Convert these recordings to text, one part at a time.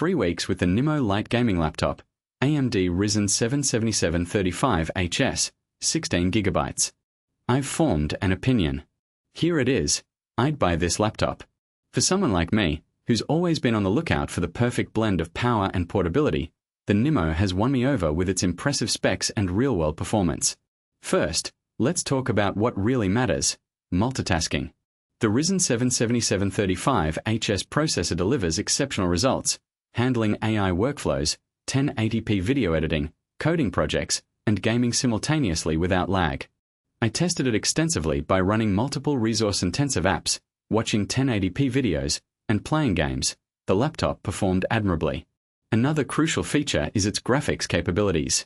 3 weeks with the Nimo light gaming laptop, AMD Ryzen 7 7735HS, 16GB. I've formed an opinion. Here it is. I'd buy this laptop. For someone like me, who's always been on the lookout for the perfect blend of power and portability, the Nimo has won me over with its impressive specs and real-world performance. First, let's talk about what really matters: multitasking. The Ryzen 7 7735HS processor delivers exceptional results, handling AI workflows, 1080p video editing, coding projects, and gaming simultaneously without lag. I tested it extensively by running multiple resource-intensive apps, watching 1080p videos, and playing games. The laptop performed admirably. Another crucial feature is its graphics capabilities.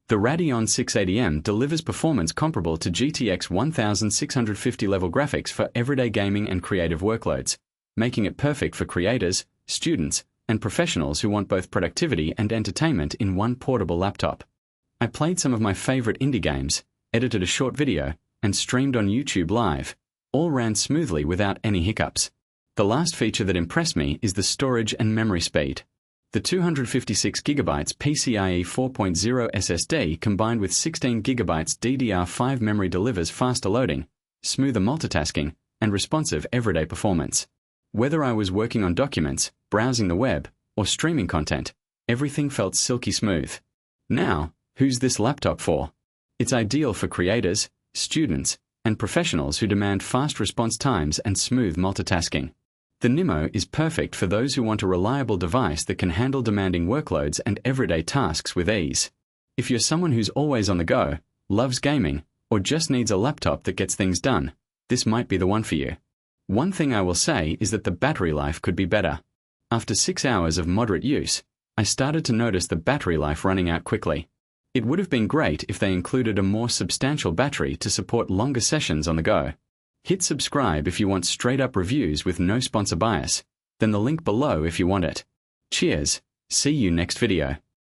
The Radeon 680M delivers performance comparable to GTX 1650 level graphics for everyday gaming and creative workloads, making it perfect for creators, students, and professionals who want both productivity and entertainment in one portable laptop. I played some of my favorite indie games, edited a short video, and streamed on YouTube Live. All ran smoothly without any hiccups. The last feature that impressed me is the storage and memory speed. The 256GB PCIe 4.0 SSD combined with 16GB DDR5 memory delivers faster loading, smoother multitasking, and responsive everyday performance. Whether I was working on documents, browsing the web, or streaming content, everything felt silky smooth. Now, who's this laptop for? It's ideal for creators, students, and professionals who demand fast response times and smooth multitasking. The Nimo is perfect for those who want a reliable device that can handle demanding workloads and everyday tasks with ease. If you're someone who's always on the go, loves gaming, or just needs a laptop that gets things done, this might be the one for you. One thing I will say is that the battery life could be better. After 6 hours of moderate use, I started to notice the battery life running out quickly. It would have been great if they included a more substantial battery to support longer sessions on the go. Hit subscribe if you want straight-up reviews with no sponsor bias, then the link below if you want it. Cheers, see you next video.